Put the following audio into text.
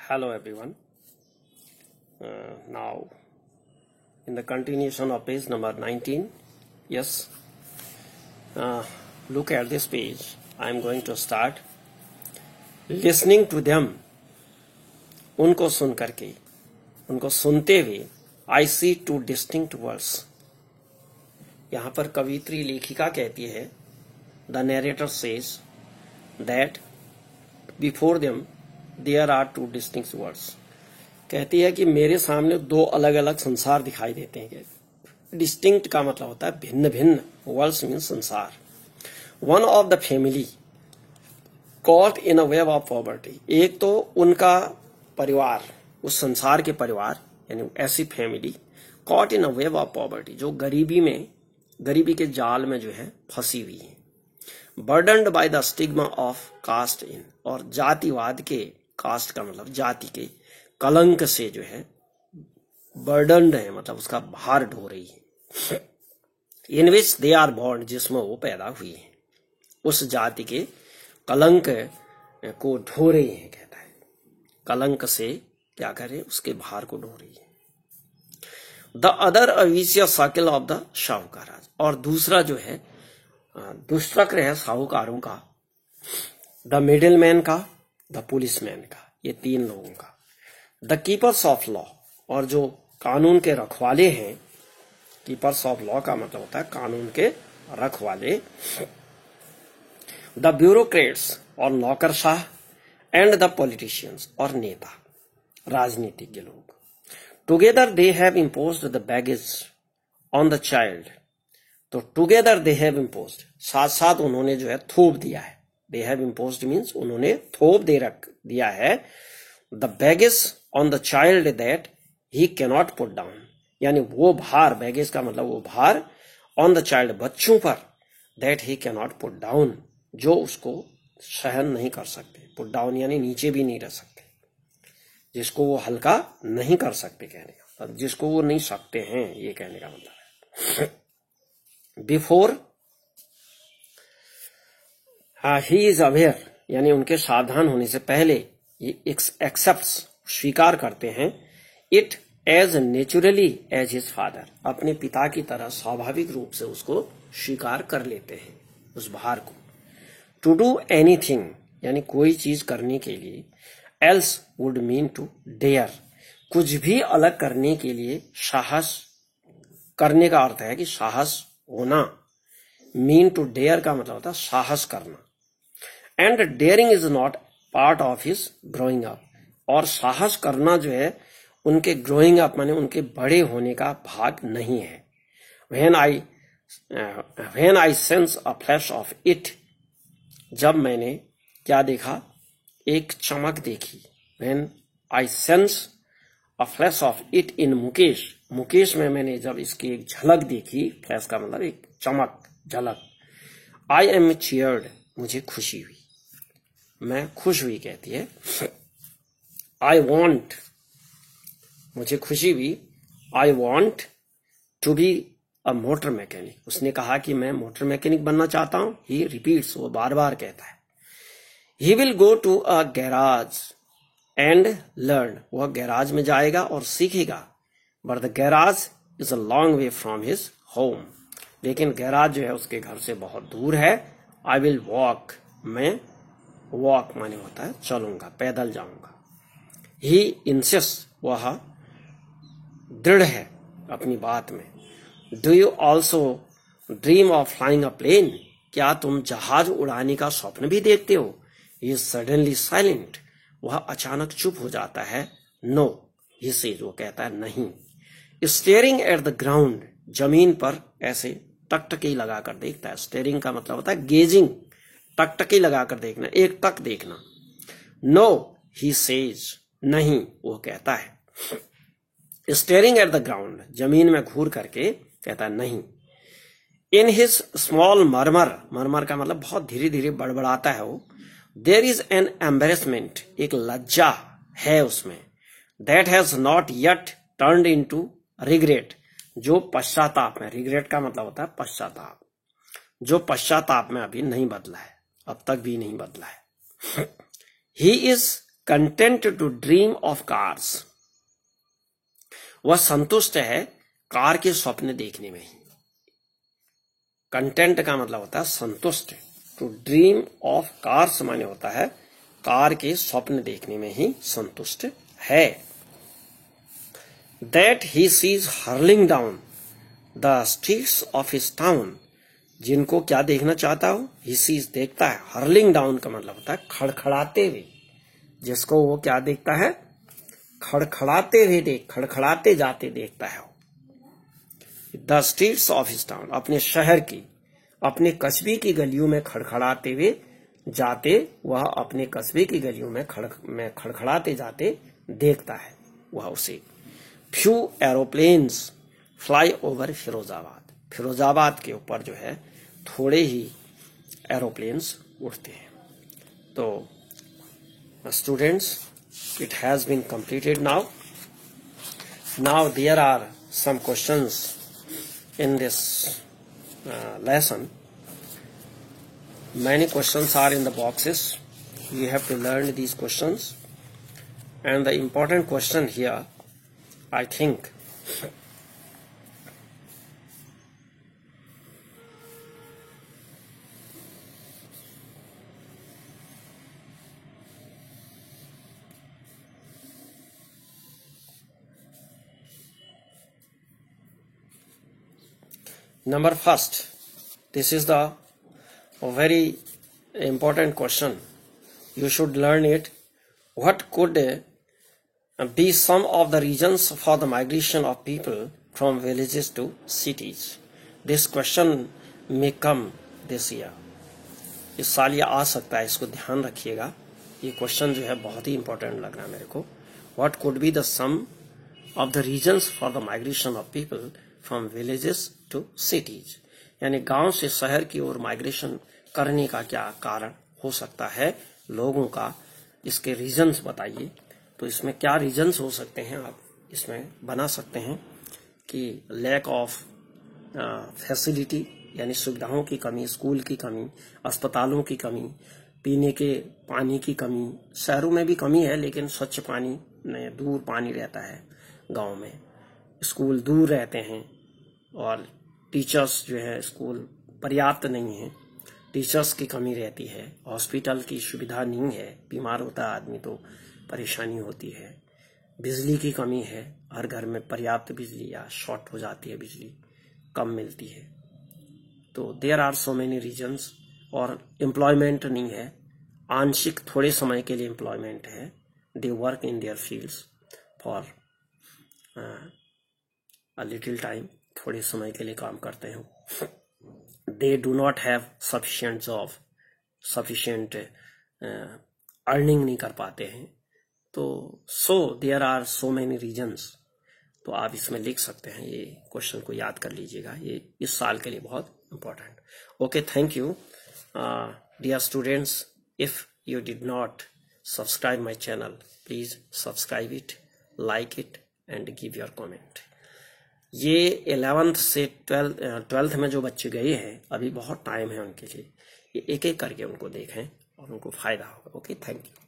Hello everyone. Now in the continuation of page number 19, yes, look at this page. I am going to start listening to them. उनको सुन करके, उनको सुनते हुए I see two distinct worlds. यहाँ पर कवित्री लेखिका कहती है, the narrator says that before them there are two distinct worlds. कहती है कि मेरे सामने दो अलग अलग संसार दिखाई देते हैं. डिस्टिंक्ट का मतलब होता है भिन्न भिन्न. वर्ल्ड्स मीन संसार. One of the family caught in a web of poverty. एक तो उनका परिवार, उस संसार के परिवार यानी ऐसी family caught in a web of poverty जो गरीबी के जाल में जो है फंसी हुई है. Burdened by the stigma of caste in. और जातिवाद के, कास्ट का मतलब जाति के कलंक से जो है बर्डन्ड है, मतलब उसका भार ढो रही है. इन विच दे आर बॉर्न, जिसमें वो पैदा हुई है. उस जाति के कलंक को ढो रही है. कहता है कलंक से क्या करे, उसके भार को ढो रही है. The other vicious cycle of the sahukar. और दूसरा जो है दुष्चक्र है साहूकारों का, द मिडिल मैन का, द पुलिस मैन का, ये तीन लोगों का. The keepers of law. और जो कानून के रखवाले हैं, कीपर्स ऑफ लॉ का मतलब होता है कानून के रखवाले. द ब्यूरोक्रेट्स और नौकरशाह. एंड द पॉलिटिशियंस और नेता, राजनीतिज्ञ लोग. Together they have imposed the baggage on the child. तो टुगेदर दे हैव इम्पोज्ड, साथ साथ उन्होंने जो है थोप दिया है. दे हैव इम्पोज्ड मीन्स उन्होंने थोप दिया है. The baggage on the child that he cannot put down. यानी वो भार, बैगेज का मतलब वो भार, ऑन द चाइल्ड बच्चों पर, that he cannot put down जो उसको सहन नहीं कर सकते. पुट डाउन यानी नीचे भी नहीं रह सकते, जिसको वो हल्का नहीं कर सकते कहने का, जिसको वो नहीं सकते हैं, ये कहने का मतलब है. बिफोर ही इज अवेयर, यानी उनके सावधान होने से पहले ये एक्सेप्ट्स, स्वीकार करते हैं, it as naturally as his father, अपने पिता की तरह स्वाभाविक रूप से उसको स्वीकार कर लेते हैं, उस भार को. टू डू एनीथिंग, यानी कोई चीज करने के लिए, else would mean to dare, कुछ भी अलग करने के लिए साहस करने का अर्थ है कि साहस होना. मीन टू डेयर का मतलब होता है साहस करना. And daring is not part of his growing up. और साहस करना जो है उनके ग्रोइंग अप माने उनके बड़े होने का भाग नहीं है. When I sense a flash of it, जब मैंने क्या देखा, एक चमक देखी. When I sense a flash of it in Mukesh, Mukesh में मैंने जब इसकी एक झलक देखी, फ्लैश का मतलब एक चमक, झलक. आई एम चीयर्ड, मुझे खुशी हुई, मैं खुश हुई कहती है. आई वॉन्ट, मुझे खुशी हुई. I want to be a motor mechanic, उसने कहा कि मैं मोटर मैकेनिक बनना चाहता हूं. ही रिपीट्स, वो बार बार कहता है. He will go to a garage and learn, वह गैराज में जाएगा और सीखेगा. But the garage is a long way from his home, लेकिन गैराज जो है उसके घर से बहुत दूर है. आई विल वॉक, मैं वॉक माने होता है चलूंगा, पैदल जाऊंगा. ही इंसिस्ट, वह दृढ़ है अपनी बात में. Do you also dream of flying a plane, क्या तुम जहाज उड़ाने का स्वप्न भी देखते हो. ही इज सडनली साइलेंट, वह अचानक चुप हो जाता है. नो ही सेज, वो कहता है नहीं. स्टेयरिंग एट द ग्राउंड, जमीन पर ऐसे टकटकी लगाकर देखता है. स्टेयरिंग का मतलब होता है गेजिंग, टकटकी लगाकर देखना, एक टक देखना. नो ही सेज, नहीं, वो कहता है. स्टेयरिंग एट द ग्राउंड, जमीन में घूर करके कहता है नहीं. इन हिज स्मॉल मरमर, मरमर का मतलब बहुत धीरे धीरे बड़बड़ाता है वो. देयर इज एन एम्बेरसमेंट, एक लज्जा है उसमें. That has not yet turned into regret, जो पश्चाताप में, रिग्रेट का मतलब होता है पश्चाताप, जो पश्चाताप में अभी नहीं बदला है, अब तक भी नहीं बदला है. He is content to dream of cars, वह संतुष्ट है कार के स्वप्न देखने में ही। कंटेंट का मतलब होता है संतुष्ट। टू ड्रीम ऑफ कार्स माने होता है कार के स्वप्न देखने में ही संतुष्ट है। That he sees hurling down the streets of his town, जिनको क्या देखना चाहता हो, ही सीज देखता है। हर्लिंग डाउन का मतलब होता है खड़खड़ाते हुए, जिसको वो क्या देखता है, खड़खड़ाते हुए खड़खड़ाते जाते देखता है। The streets of his town, अपने शहर की, अपने कस्बे की गलियों में खड़खड़ाते हुए जाते, वह अपने कस्बे की गलियों में खड़खड़ाते जाते देखता है वह उसे। Few aeroplanes fly over Firozabad, Firozabad के ऊपर जो है थोड़े ही एरोप्लेन्स उड़ते हैं। तो students, it has been completed now. Now there are some questions in this lesson. Many questions are in the boxes. You have to learn these questions. And the important question here, I think, number first, this is the very important question. You should learn it. What could be some of the reasons for the migration of people from villages to cities? This question may come this year. इस साल ये आ सकता है, इसको ध्यान रखिएगा। ये question जो है बहुत ही इंपॉर्टेंट लग रहा है मेरे को। What could be the some of the reasons for the migration of people from villages to cities? यानी गांव से शहर की ओर माइग्रेशन करने का क्या कारण हो सकता है लोगों का, इसके रीजंस बताइए। तो इसमें क्या रीजंस हो सकते हैं, आप इसमें बना सकते हैं कि लैक ऑफ फैसिलिटी, यानी सुविधाओं की कमी, स्कूल की कमी, अस्पतालों की कमी, पीने के पानी की कमी। शहरों में भी कमी है लेकिन स्वच्छ पानी में दूर पानी रहता है, गांव में स्कूल दूर रहते हैं, और टीचर्स जो है स्कूल पर्याप्त नहीं है, टीचर्स की कमी रहती है, हॉस्पिटल की सुविधा नहीं है, बीमार होता है आदमी तो परेशानी होती है, बिजली की कमी है, हर घर में पर्याप्त बिजली या शॉर्ट हो जाती है, बिजली कम मिलती है। तो there are so many reasons. और एम्प्लॉयमेंट नहीं है, आंशिक थोड़े समय के लिए एम्प्लॉयमेंट है। They work in their fields for a little time, थोड़े समय के लिए काम करते हैं। They do not have sufficient job, sufficient earning नहीं कर पाते हैं। तो so there are so many reasons. तो आप इसमें लिख सकते हैं, ये क्वेश्चन को याद कर लीजिएगा, ये इस साल के लिए बहुत important. Okay, thank you dear students. If you did not subscribe my channel, please subscribe it, like it and give your comment. ये 11th से 12th में जो बच्चे गए हैं, अभी बहुत टाइम है उनके लिए, ये एक एक करके उनको देखें और उनको फायदा होगा। Okay, thank you.